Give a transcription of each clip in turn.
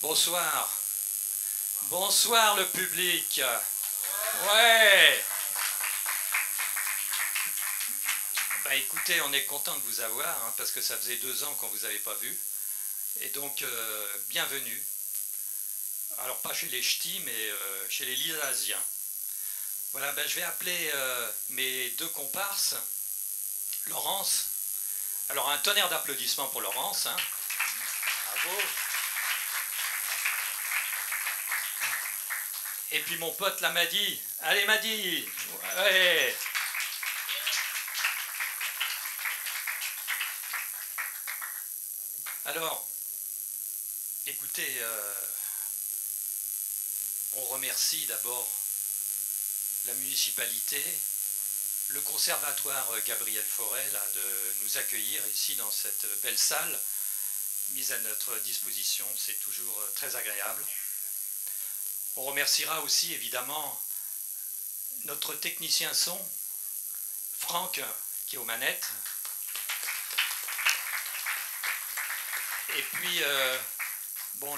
Bonsoir. Bonsoir le public. Ouais. Bah écoutez, on est content de vous avoir, hein, parce que ça faisait 2 ans qu'on ne vous avait pas vu. Et donc, bienvenue. Alors pas chez les ch'tis, mais chez les Lilasiens. Voilà, ben, je vais appeler mes 2 comparses. Laurence. Alors un tonnerre d'applaudissements pour Laurence. Hein. Bravo. Et puis mon pote la Madi. Allez Madi. Ouais. Alors, écoutez, on remercie d'abord la municipalité, le conservatoire Gabriel Fauré là, de nous accueillir ici dans cette belle salle mise à notre disposition. C'est toujours très agréable. On remerciera aussi évidemment notre technicien son, Franck, qui est aux manettes. Et puis, bon,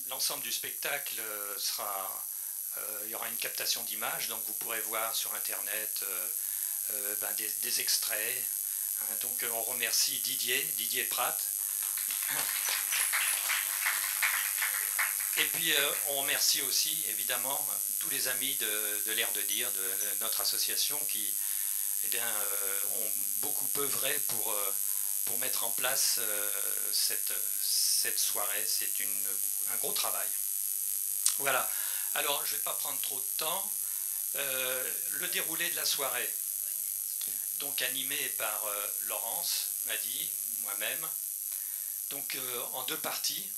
l'ensemble du spectacle sera... il y aura une captation d'images, donc vous pourrez voir sur Internet des extraits. Hein, donc on remercie Didier Pratt. Et puis on remercie aussi évidemment tous les amis de l'Air de Dire, de notre association qui ont beaucoup œuvré pour mettre en place cette soirée. C'est un gros travail. Voilà. Alors, je ne vais pas prendre trop de temps. Le déroulé de la soirée, donc animé par Laurence, Madi, moi-même, donc en 2 parties.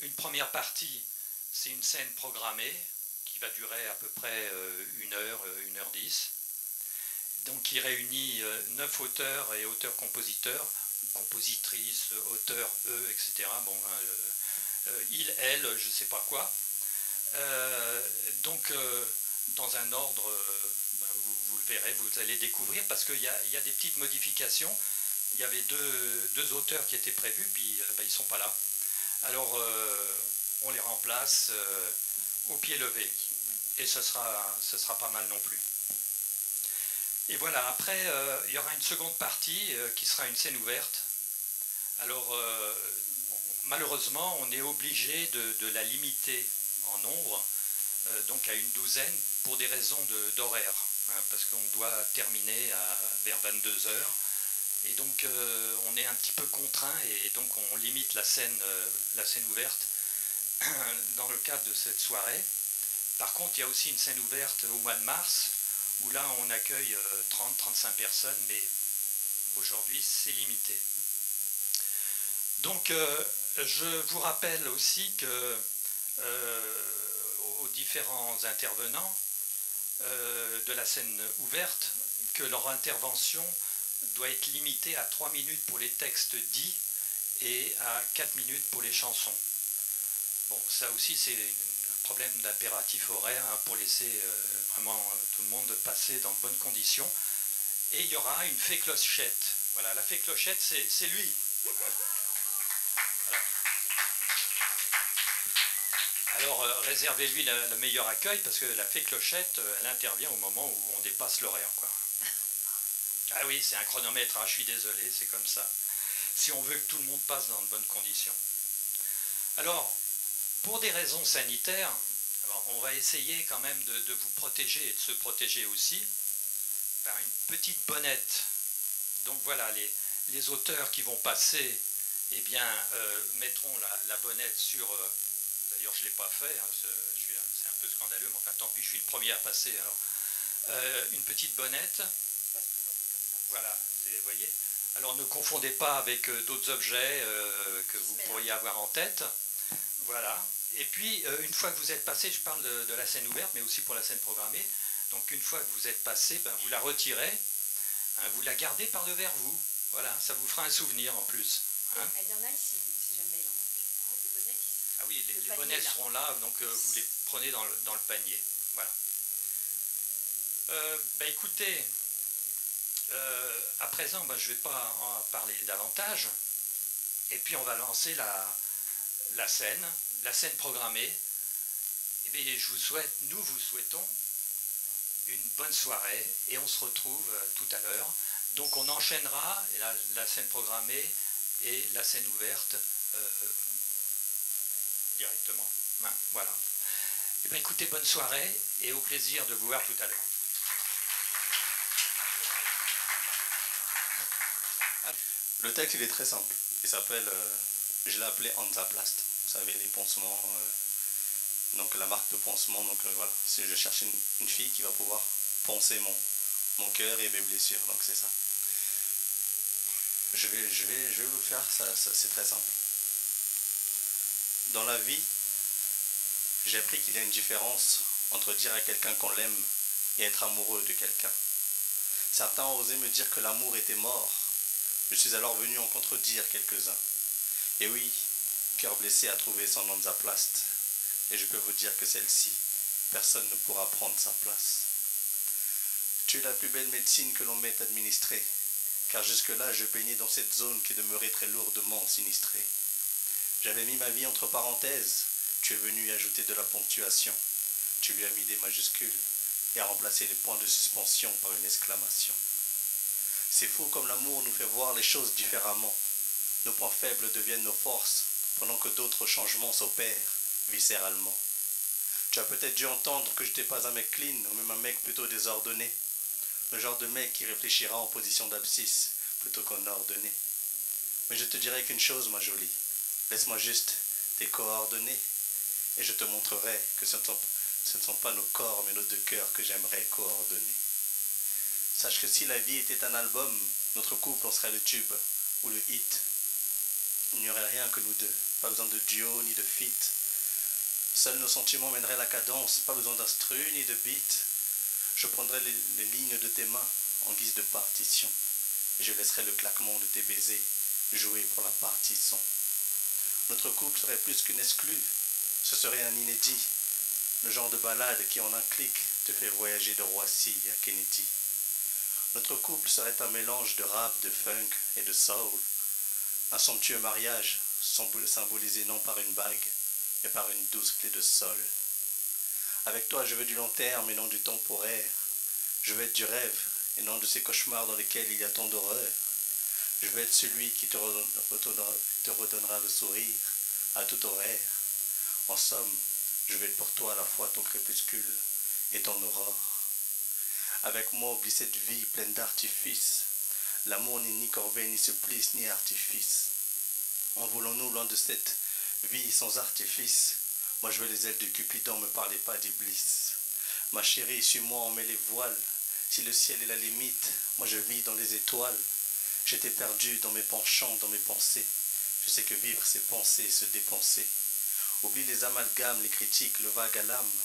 Une première partie, c'est une scène programmée qui va durer à peu près 1 heure, 1h10, donc qui réunit 9 auteurs et auteurs-compositeurs, compositrices, auteurs, eux, etc. Bon, il, elle, je ne sais pas quoi. Donc, dans un ordre, vous le verrez, vous allez découvrir, parce qu'il y a des petites modifications. Il y avait deux auteurs qui étaient prévus, puis ils ne sont pas là. Alors, on les remplace au pied levé. Et ce sera pas mal non plus. Et voilà, après, il y aura une seconde partie qui sera une scène ouverte. Alors, malheureusement, on est obligé de la limiter en nombre, donc à une 12aine, pour des raisons d'horaire, hein, parce qu'on doit terminer vers 22 h. Et donc on est un petit peu contraint, et donc on limite la scène ouverte dans le cadre de cette soirée. Par contre, il y a aussi une scène ouverte au mois de mars, où là on accueille 30-35 personnes, mais aujourd'hui c'est limité. Donc je vous rappelle aussi que aux différents intervenants de la scène ouverte que leur intervention doit être limitée à 3 minutes pour les textes dits et à 4 minutes pour les chansons. Bon, ça aussi c'est un problème d'impératif horaire, hein, pour laisser vraiment tout le monde passer dans de bonnes conditions. Et il y aura une fée clochette. Voilà, la fée clochette, c'est lui. Alors réservez-lui le meilleur accueil, parce que la fée clochette, elle intervient au moment où on dépasse l'horaire, quoi. Ah oui, c'est un chronomètre, hein, je suis désolé, c'est comme ça. Si on veut que tout le monde passe dans de bonnes conditions. Alors, pour des raisons sanitaires, alors on va essayer quand même de vous protéger et de se protéger aussi par une petite bonnette. Donc voilà, les auteurs qui vont passer, eh bien, mettront la bonnette sur... D'ailleurs, je ne l'ai pas fait, hein, c'est un peu scandaleux, mais enfin, tant pis, je suis le premier à passer. Alors, une petite bonnette. On va se présenter comme ça. Voilà, vous voyez. Alors, ne confondez pas avec d'autres objets que vous pourriez avoir en tête. Voilà. Et puis, une fois que vous êtes passé, je parle de la scène ouverte, mais aussi pour la scène programmée. Donc, une fois que vous êtes passé, ben, vous la retirez, hein, vous la gardez par devers vous. Voilà, ça vous fera un souvenir en plus. Hein. Il y en a ici, si jamais il en manque. Il y a des bonnets ici. Ah oui, les bonnets seront là, donc vous les prenez dans le panier. Voilà. Écoutez, à présent, je ne vais pas en parler davantage. Et puis on va lancer la scène programmée. Eh bien, nous vous souhaitons une bonne soirée et on se retrouve tout à l'heure. Donc on enchaînera la scène programmée et la scène ouverte directement. Hein, voilà. Eh bien, écoutez, bonne soirée et au plaisir de vous voir tout à l'heure. Le texte, il est très simple. Il s'appelle, je l'ai appelé Hansaplast. Vous savez, les pansements, donc la marque de pansement. Donc voilà, je cherche une fille qui va pouvoir panser mon cœur et mes blessures. Donc c'est ça. Je vais vous le faire, c'est très simple. Dans la vie, j'ai appris qu'il y a une différence entre dire à quelqu'un qu'on l'aime et être amoureux de quelqu'un. Certains ont osé me dire que l'amour était mort. Je suis alors venu en contredire quelques-uns. Et oui, cœur blessé a trouvé son Hansaplast. Et je peux vous dire que celle-ci, personne ne pourra prendre sa place. Tu es la plus belle médecine que l'on m'ait administrée, car jusque-là je baignais dans cette zone qui demeurait très lourdement sinistrée. J'avais mis ma vie entre parenthèses, tu es venu y ajouter de la ponctuation. Tu lui as mis des majuscules et a remplacé les points de suspension par une exclamation. C'est fou comme l'amour nous fait voir les choses différemment. Nos points faibles deviennent nos forces, pendant que d'autres changements s'opèrent viscéralement. Tu as peut-être dû entendre que je n'étais pas un mec clean, ou même un mec plutôt désordonné. Le genre de mec qui réfléchira en position d'abscisse, plutôt qu'en ordonnée. Mais je te dirai qu'une chose, ma jolie. Laisse-moi juste tes coordonnées, et je te montrerai que ce ne sont pas nos corps, mais nos deux cœurs que j'aimerais coordonner. Sache que si la vie était un album, notre couple en serait le tube ou le hit. Il n'y aurait rien que nous deux, pas besoin de duo ni de feat. Seuls nos sentiments mèneraient la cadence, pas besoin d'instru ni de beat. Je prendrais les lignes de tes mains en guise de partition, et je laisserai le claquement de tes baisers jouer pour la partition. Notre couple serait plus qu'une exclue, ce serait un inédit, le genre de balade qui en un clic te fait voyager de Roissy à Kennedy. Notre couple serait un mélange de rap, de funk et de soul. Un somptueux mariage symbolisé non par une bague, mais par une douce clé de sol. Avec toi, je veux du long terme et non du temporaire. Je veux être du rêve et non de ces cauchemars dans lesquels il y a tant d'horreur. Je veux être celui qui te redonnera le sourire à tout horaire. En somme, je veux être pour toi à la fois ton crépuscule et ton aurore. Avec moi, oublie cette vie pleine d'artifices. L'amour n'est ni corvée, ni supplice, ni artifice. Envolons-nous loin de cette vie sans artifice. Moi je veux les ailes de Cupidon, me parlez pas d'Iblis. Ma chérie, suis-moi, on met les voiles. Si le ciel est la limite, moi je vis dans les étoiles. J'étais perdu dans mes penchants, dans mes pensées. Je sais que vivre c'est penser, se dépenser. Oublie les amalgames, les critiques, le vague à l'âme.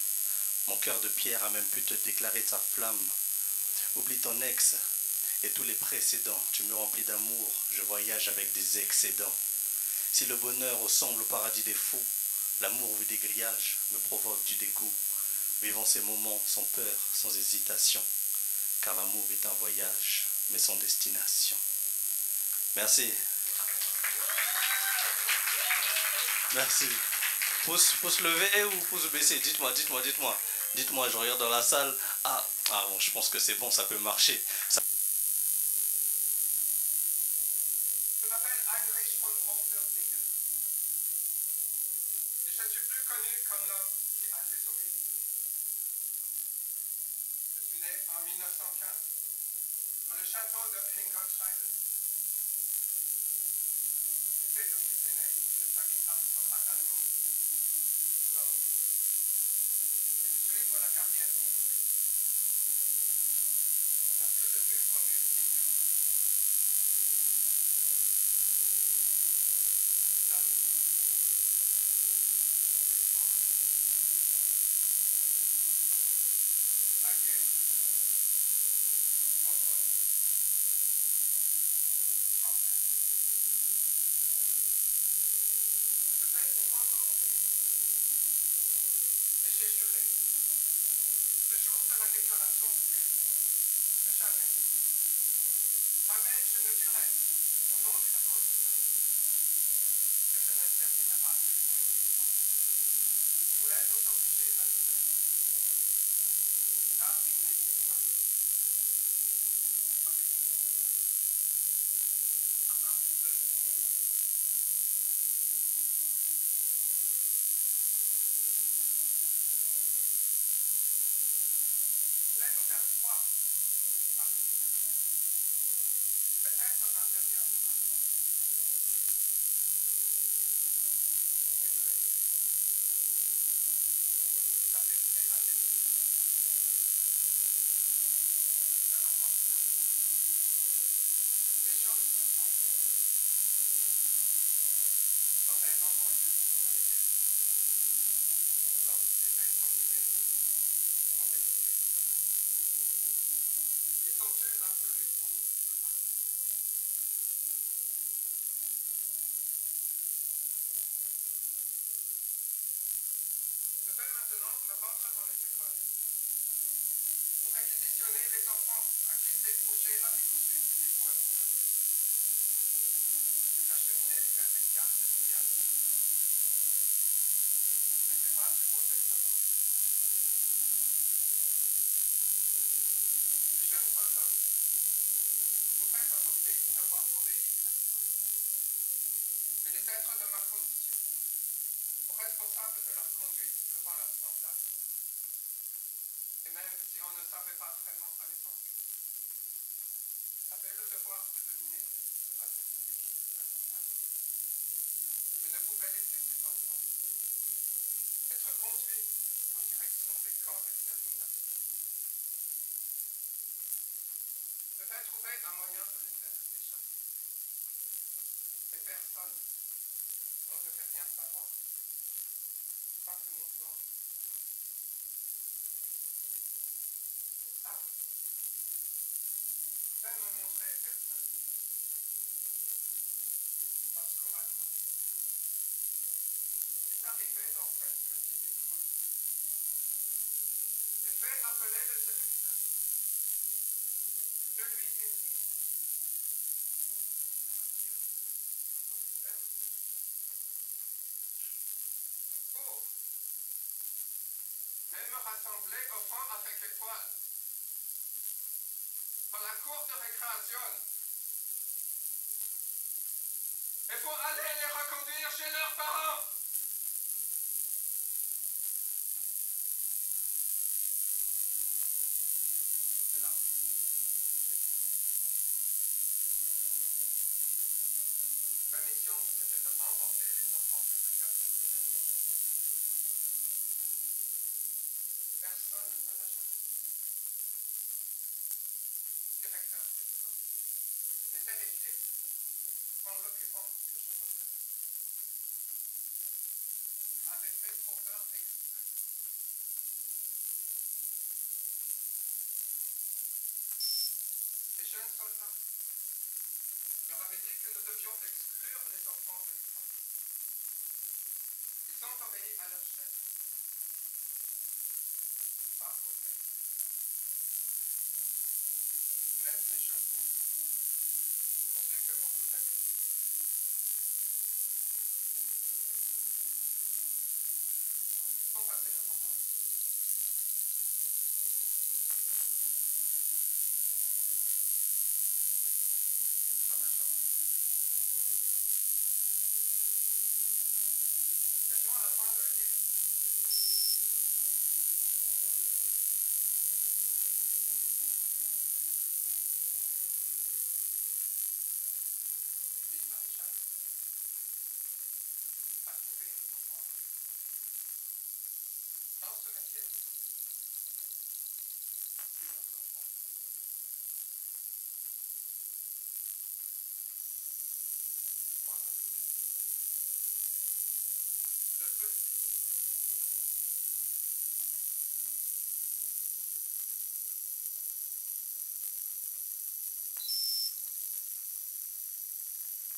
Mon cœur de pierre a même pu te déclarer sa flamme. Oublie ton ex et tous les précédents. Tu me remplis d'amour, je voyage avec des excédents. Si le bonheur ressemble au paradis des fous, l'amour vu des grillages me provoque du dégoût. Vivons ces moments sans peur, sans hésitation, car l'amour est un voyage, mais sans destination. Merci. Merci. Pouce levé ou pouce baissé? Dites-moi. Dites-moi, je regarde dans la salle. Ah bon, je pense que c'est bon, ça peut marcher. Je m'appelle Heinrich von Horst-Wessling. Et je suis plus connu comme l'homme qui a désobéi. Je suis né en 1915 dans le château de Hingoltscheiden. J'étais le fils aîné d'une famille aristocrate allemande. Alors, j'ai dû suivre la carrière militaire. Lorsque je fus promu vice-lieutenant, la vie est horrible. La guerre, contre tout, français. Et peut-être défendre mon pays. Mais j'ai juré, le jour de la déclaration de guerre, que jamais je ne tuerai, au nom d'une cause humaine, que je ne servirai pas à cette voulait nous obliger à le faire. Car il n'était pas question d'obéir à un seul fils. Il voulait nous faire croire une partie de l'humanité, peut-être inférieure à nous, au but de la guerre, est affecté à des filles à l'approche de la fin. Les choses se sont fait en haut lieu qu'on allait faire. Alors, c'était sanguinaire. Ils ont décidé. Ils ont eu l'absolu cynisme partout. Je vais maintenant me rendre dans les écoles pour réquisitionner les enfants à qui ces bouchers avaient cousu une étoile sur la tête. Les acheminer vers une carte de triage. Je n'étais pas supposé savoir ce que c'était. Les jeunes soldats, vous faites invoquer d'avoir obéi à des ordres. Mais les êtres de ma condition sont responsables de leur conduite devant leurs semblables. Et même si on ne savait pas vraiment à l'époque, avait le devoir de deviner se passait quelque chose d'anormal. Je ne pouvais laisser ces enfants être conduits en direction des camps d'extermination. Je vais trouver un moyen de les faire échapper. Mais personne n'en devait rien savoir, afin que mon plan se fasse. Pour ça, je vais me montrer persuasif. Parce qu'au matin, c'est arrivé dans cette petite école. J'ai fait appeler le directeur. Je lui ai dit, de manière autoritaire, pour même me rassembler au fond avec l'étoile, dans la cour de récréation. Il faut aller les reconduire chez leurs parents. Et là, ma mission, c'était de emporter les enfants vers la carte de triage. Personne ne me l'a jamais dit. Le directeur de l'école était terrifié de prendre l'occupant que je représentais. Il avait fait trop peur exprès. Les jeunes soldats leur avaient dit que nous devions exclure les enfants de l'école. Ils ont obéi à leur chef. Ils n'ont pas posé de questions. Même ces jeunes enfants ont su que beaucoup d'années plus tard, ils sont passés devant moi. L'état-major nous dit. Question à la fin de la guerre. Le fils maréchal a trouvé enfant avec toi. Dans ce métier, plus on s'enfonce dans le mois après. Le petit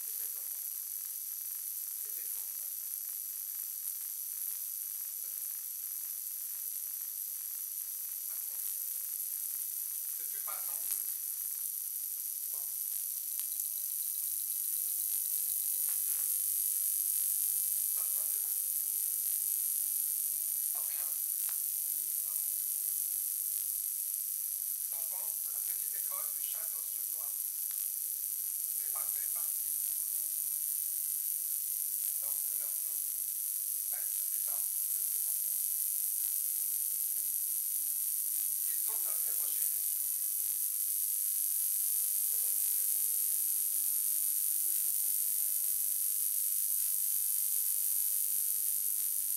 était enfant. Était enfin ma conscience ne fut pas empesée. La fin de ma vie l'école du Château-sur-Loire. Ça fait partie du canton. Lorsque leur nom reste sur les ordres de ces enfants. Ils ont interrogé les survivants. Ils ont dit que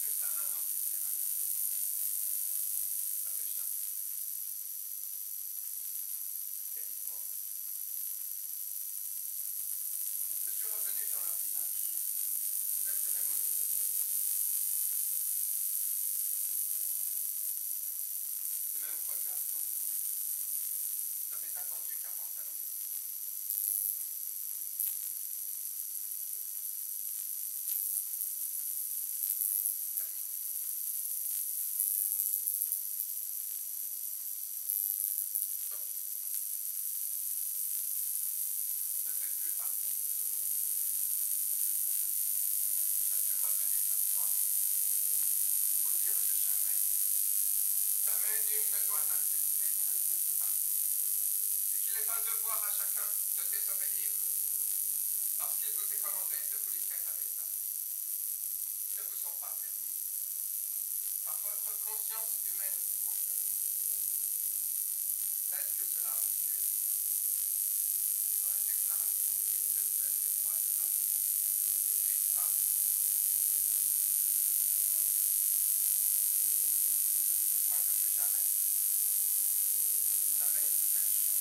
juste un officier allemand avait cherché. Et ils m'ont reçu. Je suis revenu dans leur village. Cette cérémonie du jour. Le même regard d'enfant. J'avais attendu 40 années. Terminé. Surpris. Je ne fais plus partie de ce monde. Je suis revenu ce soir pour dire que jamais nul ne doit accepter l'inacceptable. Et qu'il est un devoir à chacun de désobéir lorsqu'il vous est commandé de vous livrer à des actes qui ne vous sont pas permis par votre conscience humaine profonde, telle que cela figure dans la Déclaration universelle des droits de l'homme, écrite par vous, les ancêtres. Afin que plus jamais de telles choses.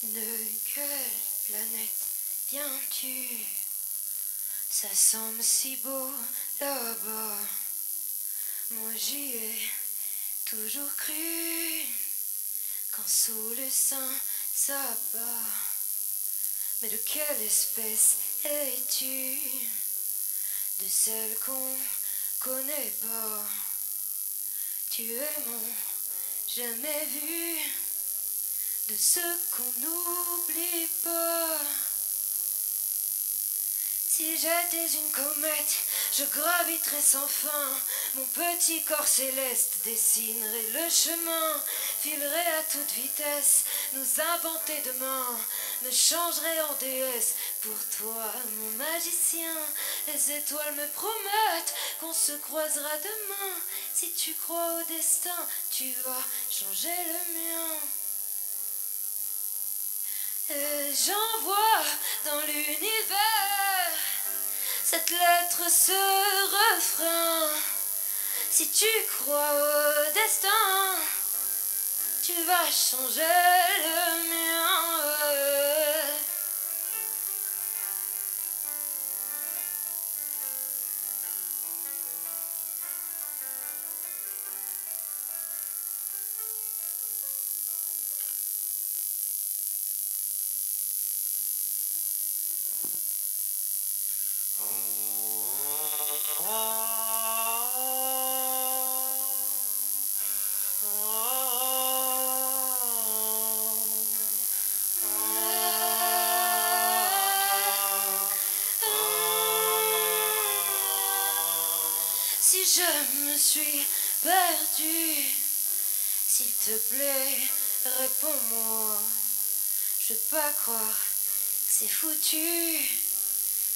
De quelle planète viens-tu? Ça semble si beau là-bas. Moi j'y ai toujours cru quand sous le sein s'abat. Mais de quelle espèce es-tu? De celle qu'on connaît pas. Tu es mon jamais vu, de ce qu'on n'oublie pas. Si j'étais une comète, je graviterais sans fin. Mon petit corps céleste dessinerait le chemin, filerait à toute vitesse, nous inventer demain, me changerait en déesse. Pour toi, mon magicien, les étoiles me promettent qu'on se croisera demain. Si tu crois au destin, tu vas changer le mien. J'envoie dans l'univers cette lettre, ce refrain. Si tu crois au destin, tu vas changer le mien. Si je me suis perdue, s'il te plaît, réponds-moi. Je veux pas croire que c'est foutu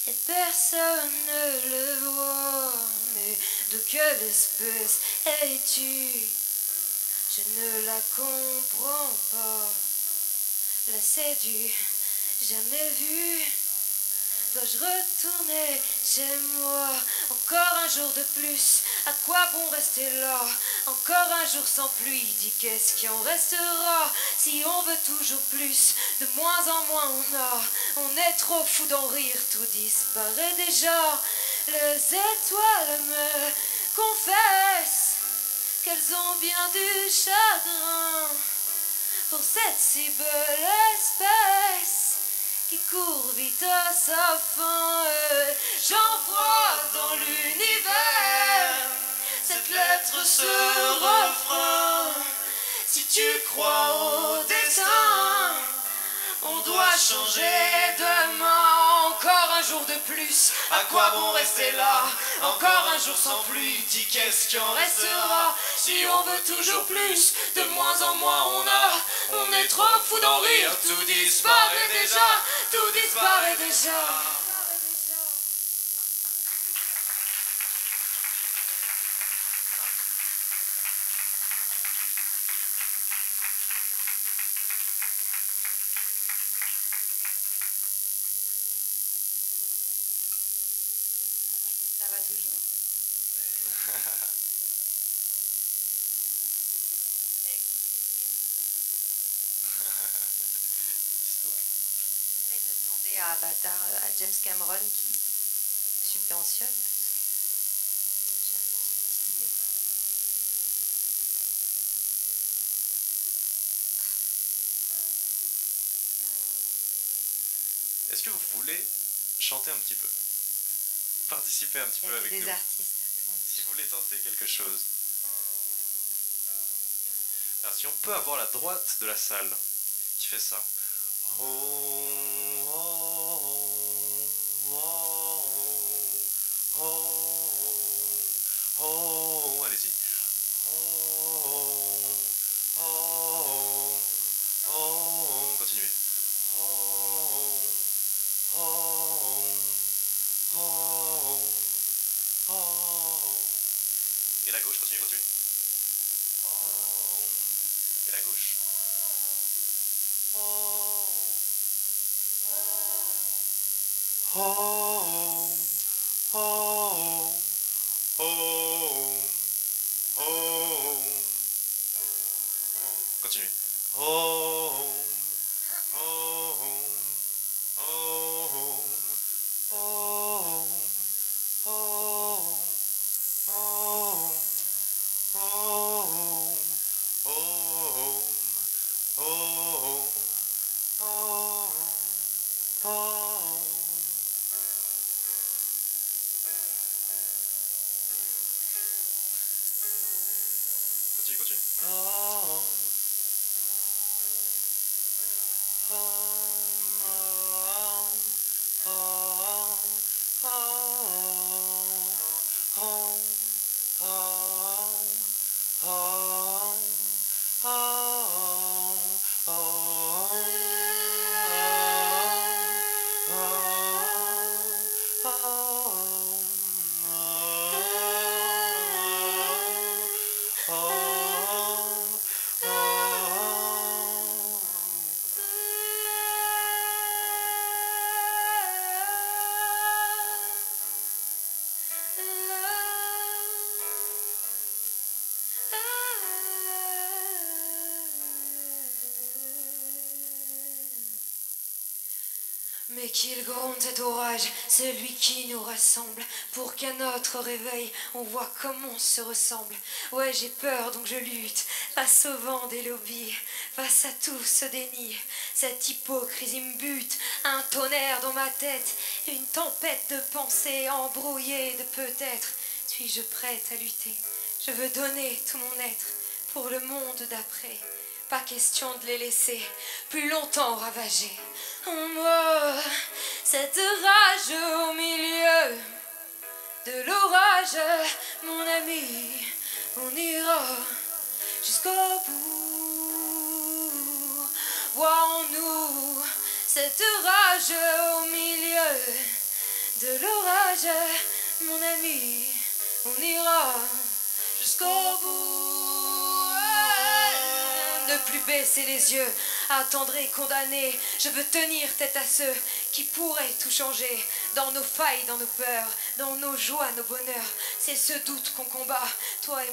et personne ne le voit. Mais de quelle espèce es-tu? Je ne la comprends pas. La c'est du jamais vu. Dois-je retourner chez moi? Encore un jour de plus, à quoi bon rester là? Encore un jour sans pluie, dis qu'est-ce qui en restera? Si on veut toujours plus, de moins en moins on a. On est trop fou d'en rire, tout disparaît déjà. Les étoiles me confessent qu'elles ont bien du chagrin pour cette si belle espèce qui court vite à sa fin. J'envoie dans l'univers cette lettre, ce refrain. Si tu crois au destin, on doit changer demain. Encore un jour de plus, à quoi bon rester là? Encore un jour sans pluie, dis qu'est-ce qui en restera? Si on veut toujours plus, de moins en moins on a. On est trop fou d'en rire, tout disparaît déjà. Tout disparaît déjà. Ça va toujours? J'essaie de demander à Avatar, à James Cameron qui subventionne. J'ai une petite idée. Est-ce que vous voulez chanter un petit peu? Participer un petit peu avec des nous? artistes. Si vous voulez tenter quelque chose. Alors si on peut avoir la droite de la salle qui fait ça. Oh, oh, oh, oh, oh, oh, allez-y. Oh, oh, oh, continuez. Oh, oh, oh, oh. Et la gauche, continuez. Oh. Et la gauche. Oh. Oh. Oh. Oh. Oh. Continuez. Oh. Oh. Oh. Oh. Oh. Continue. Mais qu'il gronde cet orage, celui qui nous rassemble, pour qu'à notre réveil, on voit comme on se ressemble. Ouais, j'ai peur, donc je lutte, face au vent des lobbies, face à tout ce déni. Cette hypocrisie me bute, un tonnerre dans ma tête, une tempête de pensées embrouillées de peut-être. Suis-je prête à lutter? Je veux donner tout mon être pour le monde d'après. Pas question de les laisser plus longtemps ravager. En moi, cette rage au milieu de l'orage, mon ami, on ira jusqu'au bout. Vois en nous cette rage au milieu de l'orage, mon ami, on ira jusqu'au bout. Ne plus baisser les yeux, attendre et condamner. Je veux tenir tête à ceux qui pourraient tout changer. Dans nos failles, dans nos peurs, dans nos joies, nos bonheurs. C'est ce doute qu'on combat, toi et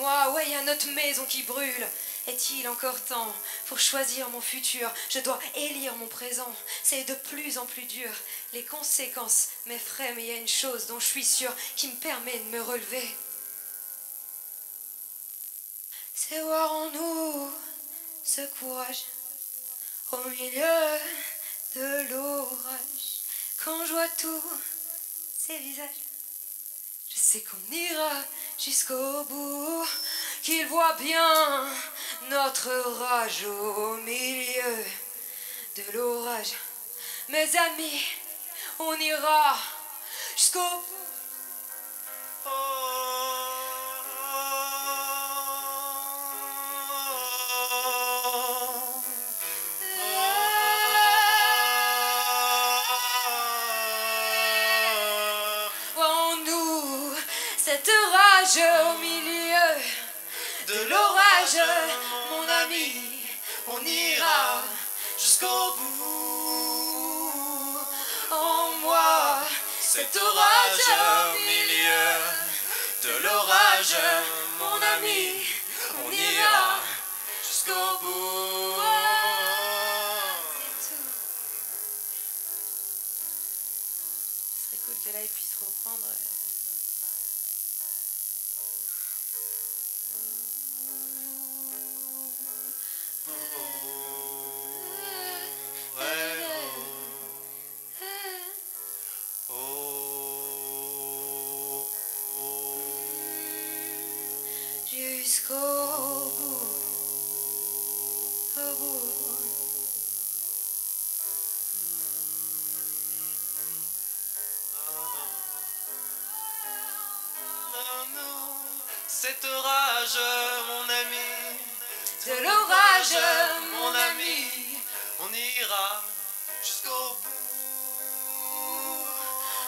moi, ouais, y a notre maison qui brûle. Est-il encore temps pour choisir mon futur? Je dois élire mon présent, c'est de plus en plus dur. Les conséquences m'effraient, mais il y a une chose dont je suis sûre qui me permet de me relever. C'est voir en nous ce courage au milieu de l'orage. Quand je vois tous ces visages, je sais qu'on ira jusqu'au bout. Qu'ils voient bien notre rage au milieu de l'orage. Mes amis, on ira jusqu'au bout. Cette rage au milieu de l'orage, mon ami, on ira jusqu'au bout. En moi, cette rage au milieu de l'orage, mon ami, on ira jusqu'au bout. C'est tout. Ce serait cool que là il puisse reprendre. Jusqu'au bout, au bout. Cette rage, mon ami, De l'orage, mon ami, on ira jusqu'au bout.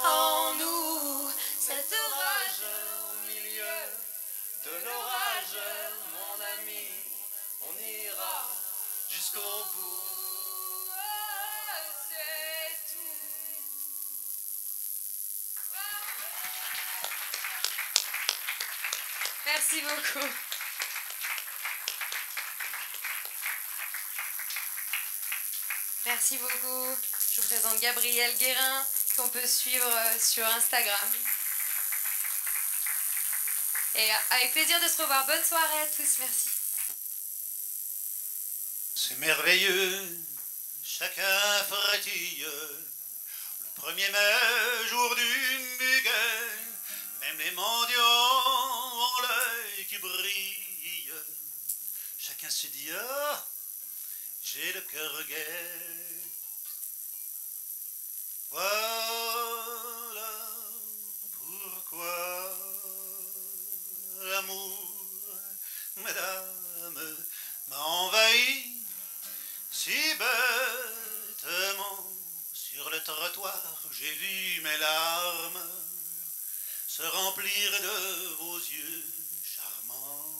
en nous, cette rage Au milieu de l'orage, mon ami, on ira jusqu'au bout. c'est tout. Merci beaucoup. Merci beaucoup. Je vous présente Gabrielle Guérin, qu'on peut suivre sur Instagram. Et avec plaisir de se revoir. Bonne soirée à tous. Merci. C'est merveilleux, chacun frétille. Le 1er mai, jour du muguet, même les mendiants ont l'œil qui brille. Chacun se dit, ah, j'ai le cœur gai. Voilà pourquoi l'amour, mesdames, m'a envahi si bêtement. Sur le trottoir, j'ai vu mes larmes se remplir de vos yeux charmants.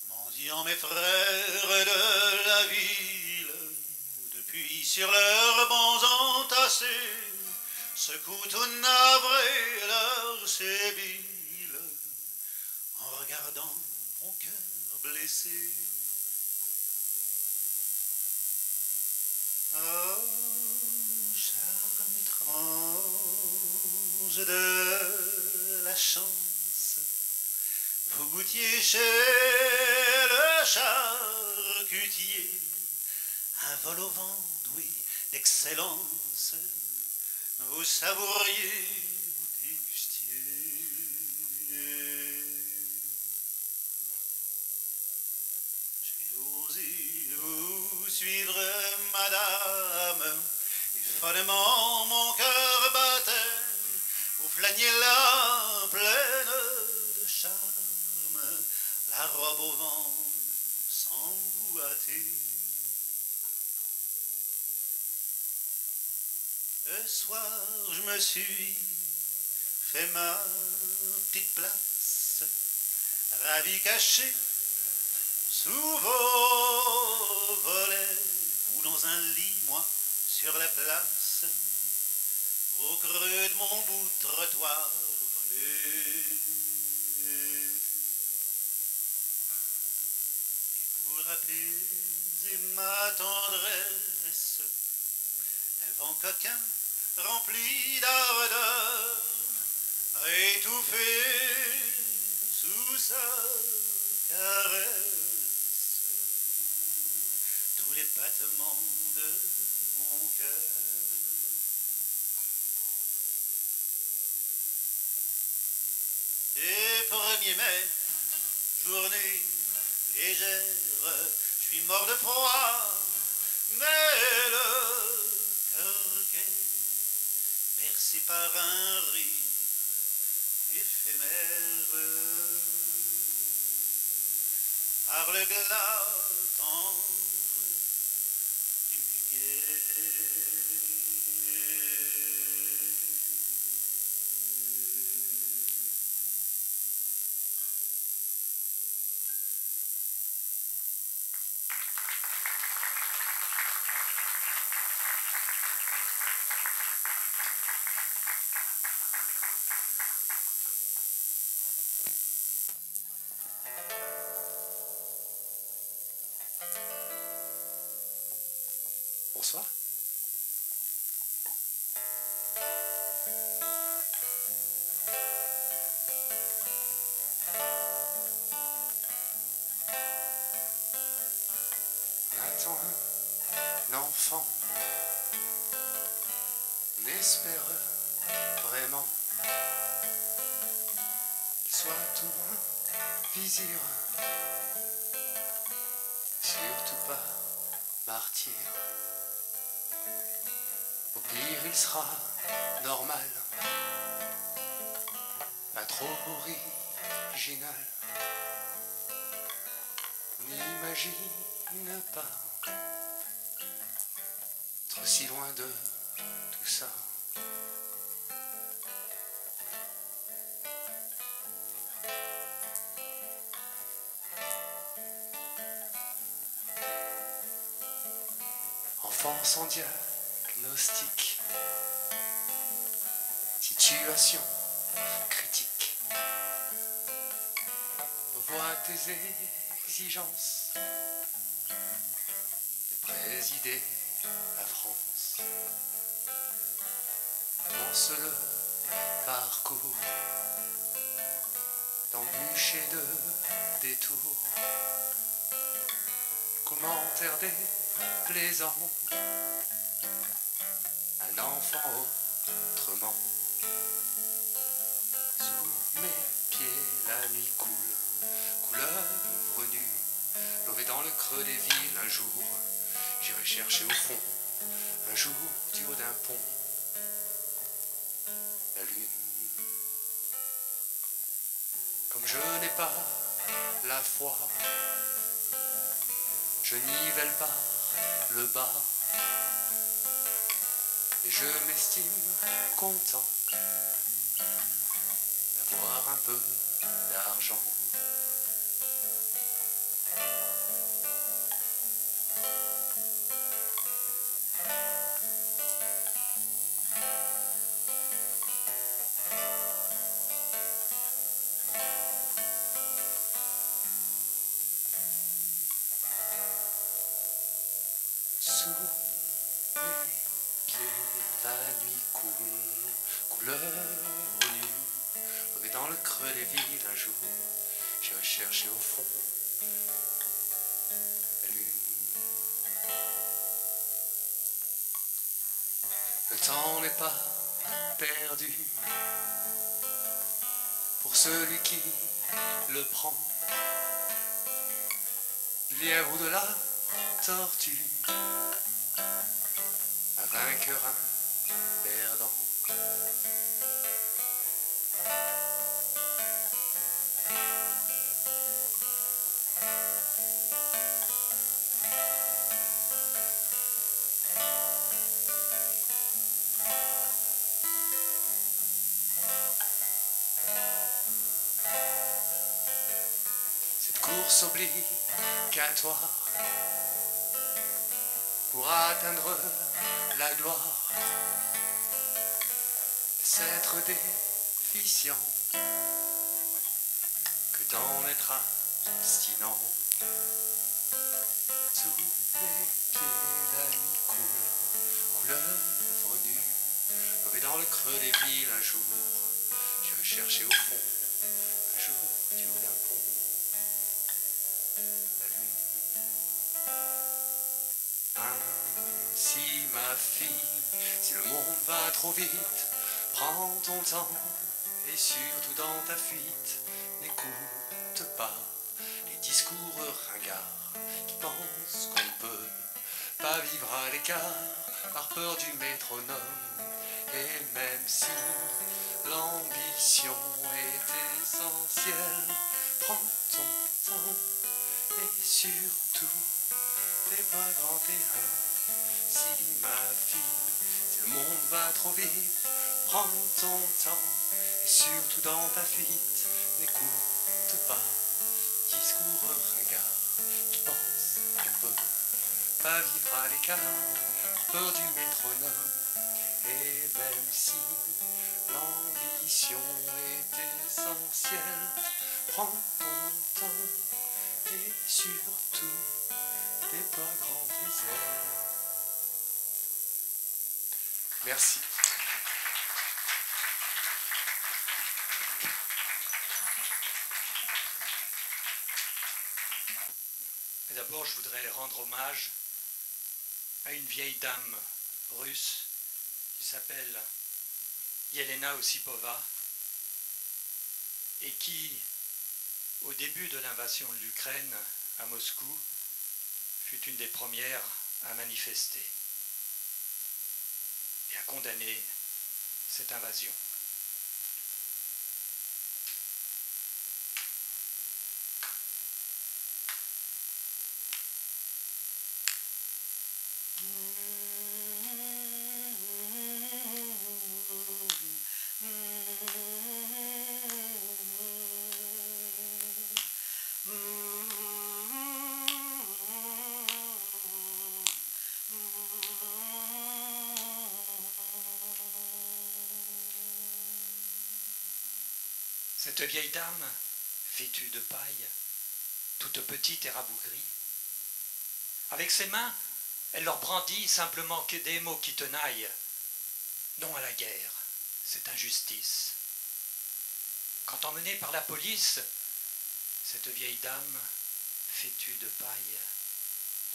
Mendiant mes frères de la ville, depuis sur leurs bancs entassés, secouent tout navré leur sébile. En regardant mon cœur blessé. Oh, charme étrange de la chance, vous goûtiez chez le charcutier un vol au vent doué d'excellence. Vous savouriez, vous dégustiez. J'ai osé vous suivre, madame, et follement mon cœur battait. Vous flâniez là, pleine de charme, la robe au vent sans vous hâter. Le soir, je me suis fait ma petite place, ravi caché sous vos volets, ou dans un lit, moi, sur la place, au creux de mon bout de trottoir volé. Et pour apaiser ma tendresse, un vent coquin rempli d'ardeur a étouffé sous sa caresse tous les battements de mon cœur. Et 1er mai, journée légère, je suis mort de froid, mais le cœur gai, bercé par un rire éphémère, par le glas tendre du muguet. Bonsoir. On attend un enfant, on espère vraiment qu'il soit tout moins vizir, surtout pas martyr. Au pire, il sera normal, pas trop original. On n'imagine pas être si loin de tout ça. Enfant sans diagnostic, situation critique, vois tes exigences de présider la France. Pense le parcours d'embûches et de détours, commentaire des plaisants, un enfant autrement. Sous mes pieds la nuit coule, couleuvre nue, levée dans le creux des villes. Un jour j'irai chercher au fond, un jour du haut d'un pont, la lune. Comme je n'ai pas la foi, je nivelle par le bas, et je m'estime content d'avoir un peu d'argent. couleur nue, levée dans le creux des villes un jour, j'irai chercher au fond la lune. Le temps n'est pas perdu pour celui qui le prend, du lièvre ou de la tortue, un vainqueur, un perdant. Cette course obligatoire pour atteindre la gloire et s'être déficient que d'en être abstinent. Sous mes pieds la nuit coule, couleuvre nue, levée dans le creux des villes un jour, j'irai chercher au fond, un jour du haut d'un pont, la lune. Ainsi ma fille, si le monde va trop vite, prends ton temps et surtout dans ta fuite, n'écoute pas les discours ringards qui pensent qu'on ne peut pas vivre à l'écart par peur du métronome. Et même si l'ambition est essentielle, prends ton temps et surtout déploie grand terrain. Si ma fille, si le monde va trop vite, prends ton temps et surtout dans ta fuite, n'écoute pas discours ringards qui pensent qu'on peut pas vivre à l'écart par peur du métronome. Et même si l'ambition est essentielle, prends ton temps et surtout déploie grand tes ailes. Merci. D'abord, je voudrais rendre hommage à une vieille dame russe qui s'appelle Yelena Ossipova et qui, au début de l'invasion de l'Ukraine à Moscou, fut une des premières à manifester et à condamner cette invasion. Cette vieille dame, vêtue de paille, toute petite et rabougrie, avec ses mains, elle leur brandit simplement que des mots qui tenaillent. Non à la guerre, c'est injustice. Quand emmenée par la police, cette vieille dame, vêtue de paille,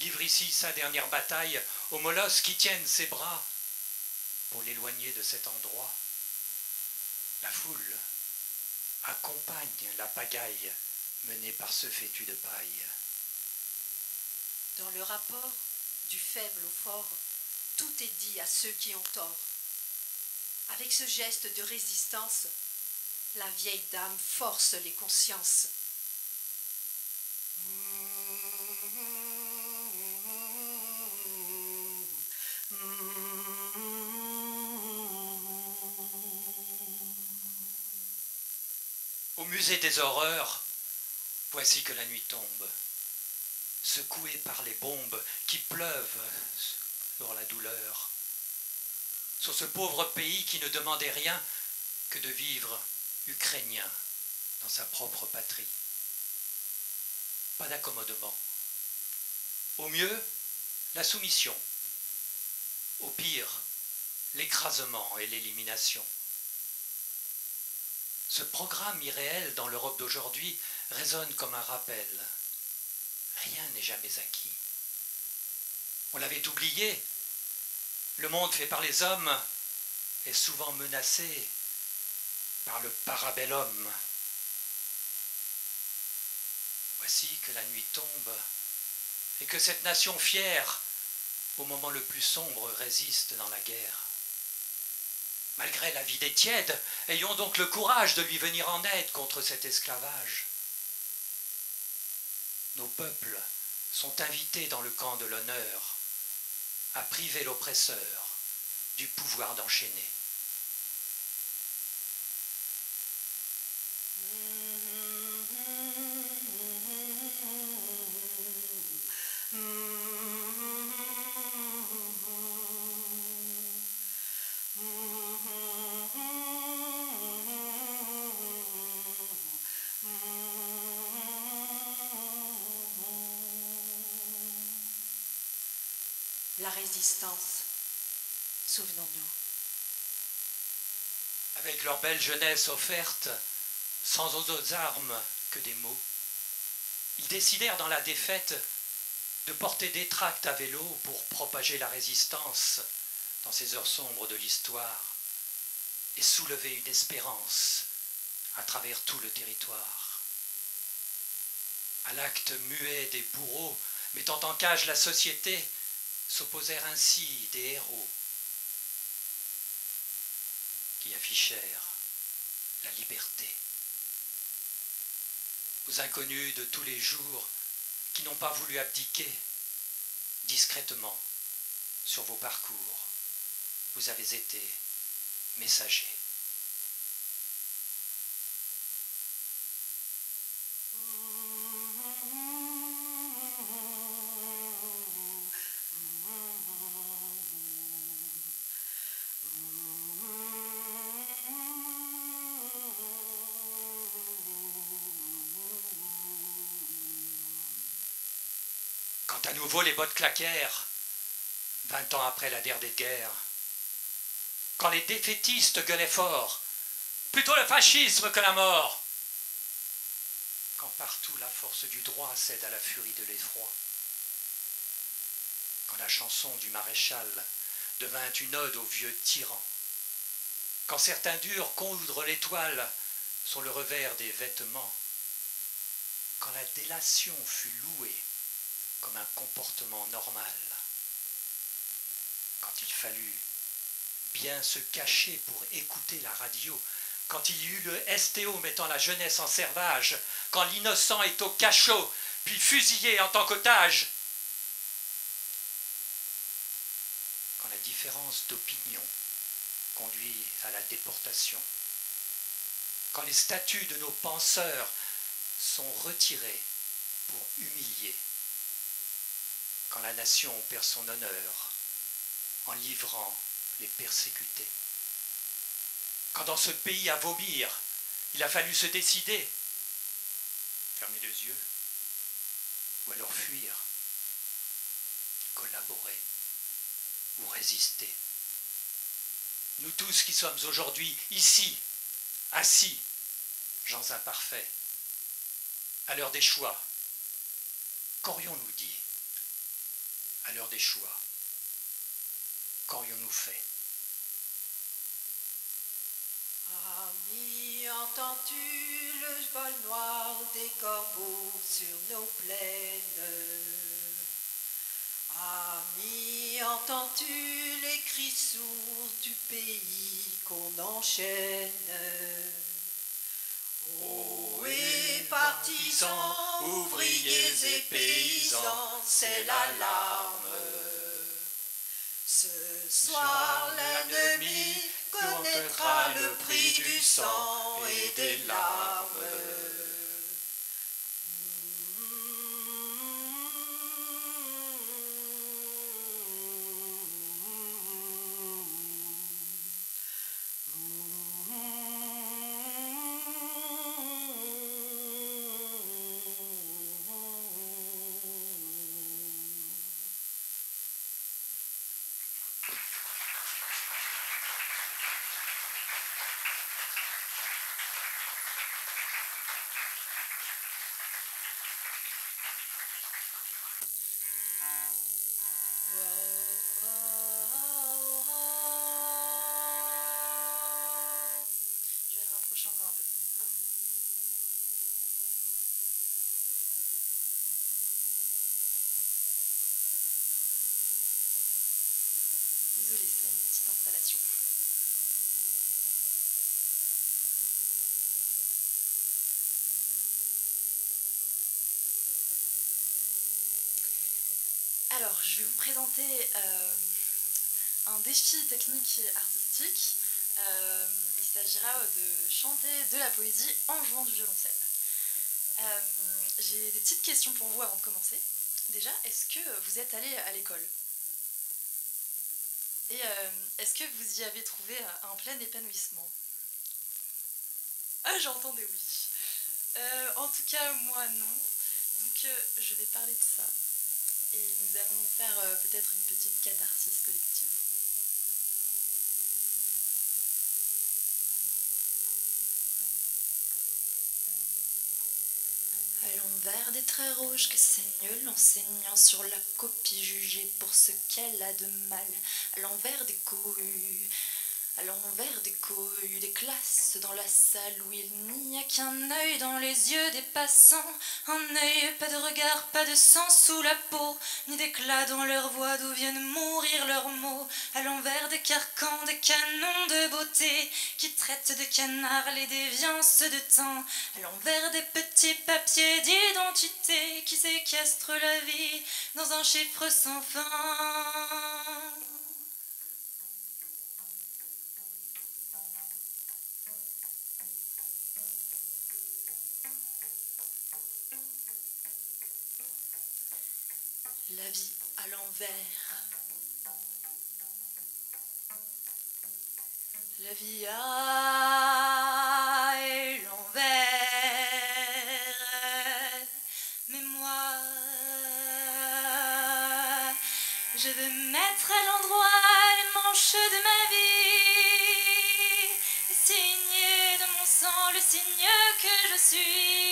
livre ici sa dernière bataille aux molosses qui tiennent ses bras pour l'éloigner de cet endroit. La foule accompagne la pagaille menée par ce vêtu de paille. Dans le rapport du faible au fort, tout est dit à ceux qui ont tort. Avec ce geste de résistance, la vieille dame force les consciences. Au musée des horreurs, voici que la nuit tombe, secouée par les bombes qui pleuvent sur la douleur, sur ce pauvre pays qui ne demandait rien que de vivre ukrainien dans sa propre patrie. Pas d'accommodement. Au mieux, la soumission. Au pire, l'écrasement et l'élimination. Ce programme irréel dans l'Europe d'aujourd'hui résonne comme un rappel. Rien n'est jamais acquis. On l'avait oublié. Le monde fait par les hommes est souvent menacé par le parabellum. Voici que la nuit tombe et que cette nation fière, au moment le plus sombre, résiste dans la guerre. Malgré la vie des tièdes, ayons donc le courage de lui venir en aide contre cet esclavage. Nos peuples sont invités dans le camp de l'honneur à priver l'oppresseur du pouvoir d'enchaîner. La résistance, souvenons-nous. Avec leur belle jeunesse offerte, sans autres armes que des mots, ils décidèrent dans la défaite de porter des tracts à vélo pour propager la résistance dans ces heures sombres de l'histoire et soulever une espérance à travers tout le territoire. À l'acte muet des bourreaux mettant en cage la société, s'opposèrent ainsi des héros qui affichèrent la liberté. Aux inconnus de tous les jours qui n'ont pas voulu abdiquer, discrètement, sur vos parcours, vous avez été messagers. Quand à nouveau les bottes claquèrent, 20 ans après la dernière guerre, quand les défaitistes gueulaient fort, plutôt le fascisme que la mort, quand partout la force du droit cède à la furie de l'effroi, quand la chanson du maréchal devint une ode aux vieux tyrans, quand certains durent coudre l'étoile sur le revers des vêtements, quand la délation fut louée comme un comportement normal, quand il fallut bien se cacher pour écouter la radio, quand il y eut le STO mettant la jeunesse en servage, quand l'innocent est au cachot, puis fusillé en tant qu'otage, quand la différence d'opinion conduit à la déportation, quand les statues de nos penseurs sont retirées pour humilier, quand la nation perd son honneur en livrant les persécutés. Quand dans ce pays à vomir, il a fallu se décider, fermer les yeux, ou alors fuir, collaborer ou résister. Nous tous qui sommes aujourd'hui ici, assis, gens imparfaits, à l'heure des choix, qu'aurions-nous dit? À l'heure des choix, qu'aurions-nous fait? Ami, entends-tu le vol noir des corbeaux sur nos plaines? Ami, entends-tu les cris sourds du pays qu'on enchaîne? Ohé, partisans, ouvriers et paysans, c'est l'alarme. Ce soir, l'ennemi connaîtra le prix du sang et des larmes. Désolée, c'est une petite installation. Alors, je vais vous présenter un défi technique et artistique. Il s'agira de chanter de la poésie en jouant du violoncelle. J'ai des petites questions pour vous avant de commencer. Déjà, est-ce que vous êtes allé à l'école? Et est-ce que vous y avez trouvé un plein épanouissement? Ah, j'entendais oui. En tout cas, moi non. Donc, je vais parler de ça. Et nous allons faire peut-être une petite catharsis collective. À l'envers des traits rouges que saigne l'enseignant sur la copie jugée pour ce qu'elle a de mal. À l'envers des cohues, des classes dans la salle où il n'y a qu'un œil dans les yeux des passants. Un œil, pas de regard, pas de sang sous la peau, ni d'éclat dans leur voix d'où viennent mourir leurs mots. À l'envers des carcans, des canons de beauté qui traitent de canards les déviances de temps. À l'envers des petits papiers d'identité qui séquestrent la vie dans un chiffre sans fin. La vie à l'envers. La vie à l'envers. Mais moi, je veux mettre à l'endroit les manches de ma vie et signer de mon sang le signe que je suis.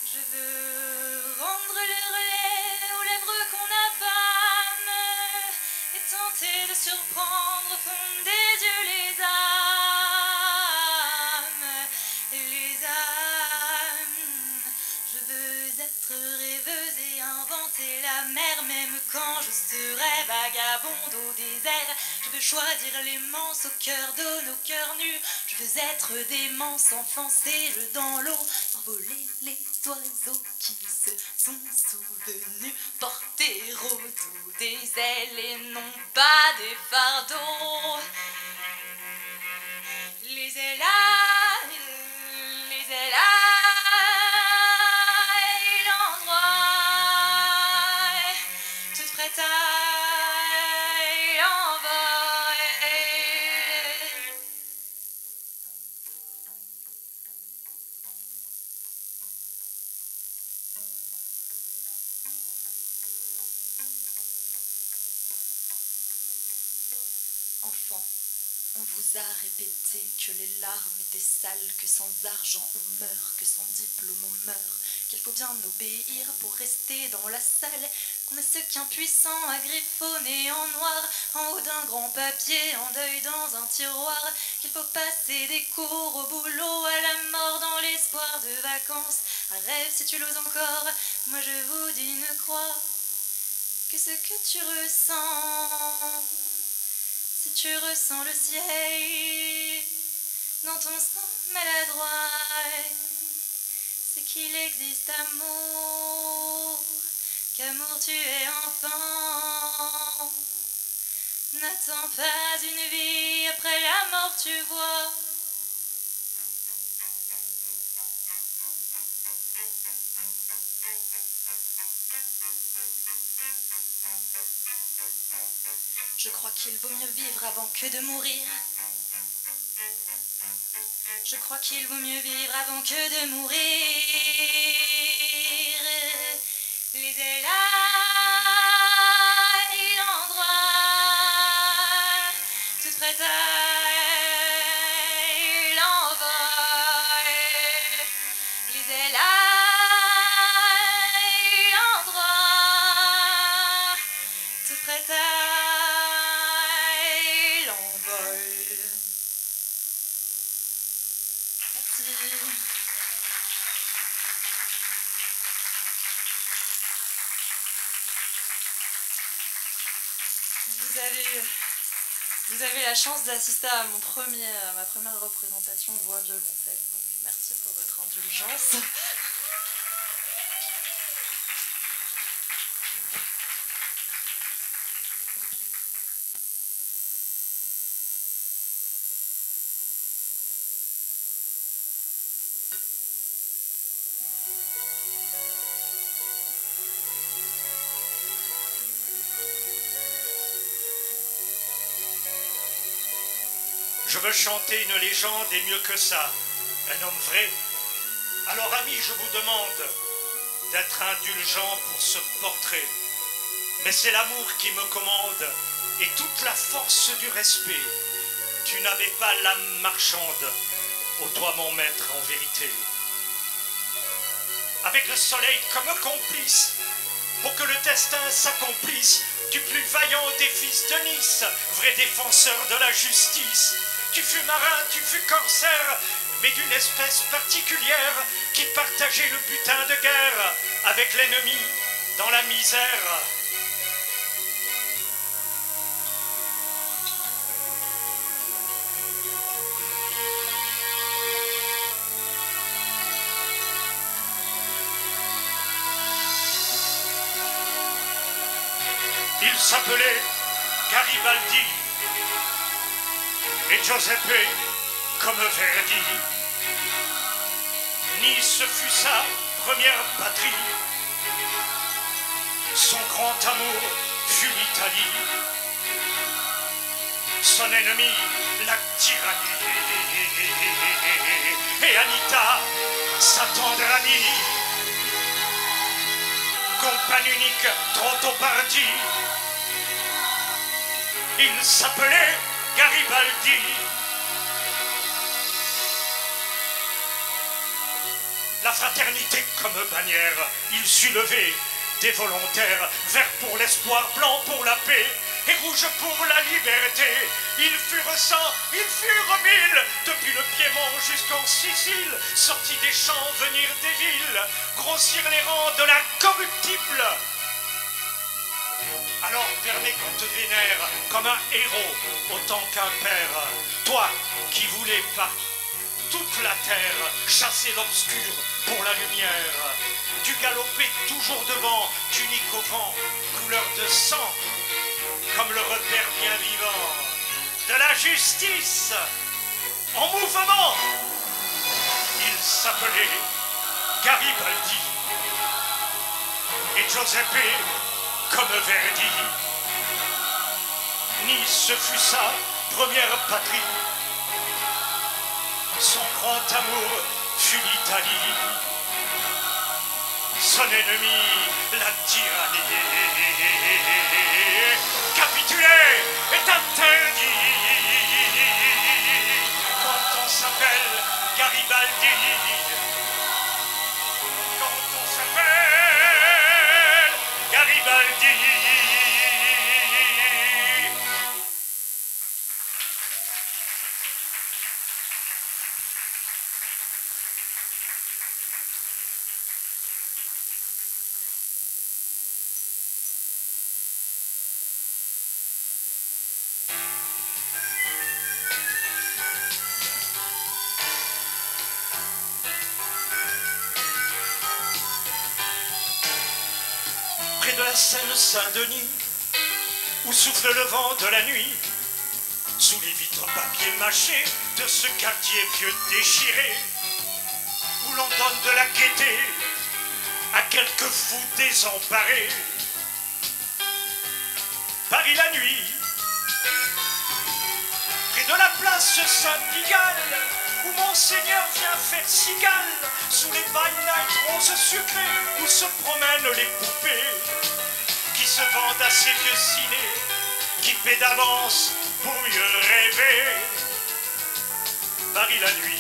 Je veux rendre le relais aux lèvres qu'on affame et tenter de surprendre au fond des yeux les âmes. Les âmes. Je veux être rêveuse et inventer la mer même quand je serai vagabonde au désert. Je veux choisir l'aimance au cœur de nos cœurs nus. Je veux être dément, s'enfoncer dans l'eau, envoler les oiseaux qui se sont souvenus, porter au dos des ailes et non pas des fardeaux. Les ailes à l'endroit, toutes prêtes à l'envol. Enfant, on vous a répété que les larmes étaient sales, que sans argent on meurt, que sans diplôme on meurt, qu'il faut bien obéir pour rester dans la salle, qu'on est ce qu'un puissant a griffonné en noir, en haut d'un grand papier, en deuil dans un tiroir, qu'il faut passer des cours au boulot, à la mort dans l'espoir de vacances, un rêve si tu l'oses encore, moi je vous dis ne crois que ce que tu ressens. Si tu ressens le ciel dans ton sein maladroit, c'est qu'il existe amour, qu'amour tu es enfant. N'attends pas une vie, après la mort tu vois. Je crois qu'il vaut mieux vivre avant que de mourir. Je crois qu'il vaut mieux vivre avant que de mourir. Les ailes à l'endroit, toutes prêtes à l'envol. Les ailes à l'endroit, toutes prêtes à l'envol. Merci. Vous avez la chance d'assister à ma première représentation voix violoncelle, donc merci pour votre indulgence. Je veux chanter une légende et mieux que ça, un homme vrai. Alors amis, je vous demande d'être indulgent pour ce portrait. Mais c'est l'amour qui me commande et toute la force du respect. Tu n'avais pas l'âme marchande, ô toi mon maître en vérité. Avec le soleil comme complice, pour que le destin s'accomplisse, du plus vaillant des fils de Nice, vrai défenseur de la justice. Tu fus marin, tu fus corsaire, mais d'une espèce particulière qui partageait le butin de guerre avec l'ennemi dans la misère. Il s'appelait Garibaldi et Giuseppe comme Verdi. Nice fut sa première patrie. Son grand amour fut l'Italie. Son ennemi, la tyrannie. Et Anita, sa tendre amie. Compagne unique, trop tôt parti. Il s'appelait Garibaldi. La fraternité comme bannière, il sut lever des volontaires, vert pour l'espoir, blanc pour la paix et rouge pour la liberté. Ils furent 100, ils furent 1000, depuis le Piémont jusqu'en Sicile, sortis des champs, venir des villes, grossir les rangs de la corruptible. Alors permets qu'on te vénère comme un héros autant qu'un père. Toi qui voulais par toute la terre chasser l'obscur pour la lumière. Tu galopais toujours devant, tunique au vent, couleur de sang, comme le repère bien vivant de la justice en mouvement. Il s'appelait Garibaldi et Giuseppe comme Verdi. Nice fut sa première patrie. Son grand amour fut l'Italie. Son ennemi, la tyrannie. Capituler est interdit quand on s'appelle Garibaldi. Quand on s'appelle Garibaldi. Près de la Seine Saint-Denis, où souffle le vent de la nuit, sous les vitres papier mâché de ce quartier vieux déchiré, où l'on donne de la gaieté à quelques fous désemparés. Paris la nuit, près de la place Saint-Pigalle, où Monseigneur vient faire cigale, sous les by night roses sucrées, où se promènent les poupées, qui se vendent à ces vieux ciné, qui paient d'avance pour mieux rêver. Paris la nuit.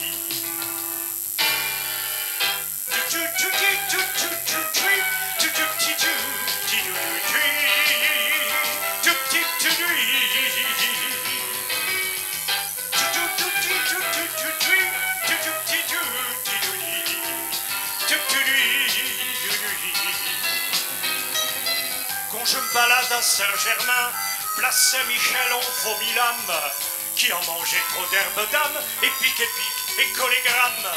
Quand je me balade à Saint-Germain, Place Saint-Michel, on vomit l'âme. Qui a mangé trop d'herbe d'âme, et pique et collégramme.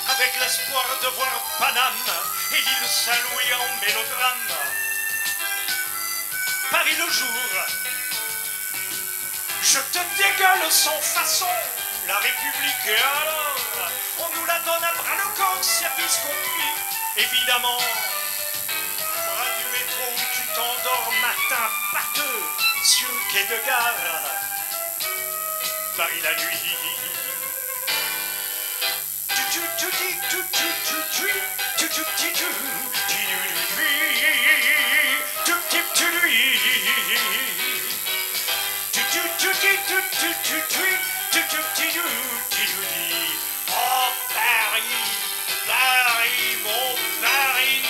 Avec l'espoir de voir Paname et l'île Saint-Louis en mélodrame. Paris le jour, je te dégueule sans façon. La République, et alors, on nous la donne à bras le corps, service compris, évidemment. Bras du métro où tu t'endors matin pâteux sur le quai de gare. Paris la nuit. Oh Paris, Paris, mon Paris.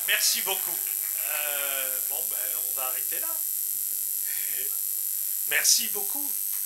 Merci beaucoup. Bon, ben, on va arrêter là. Merci beaucoup.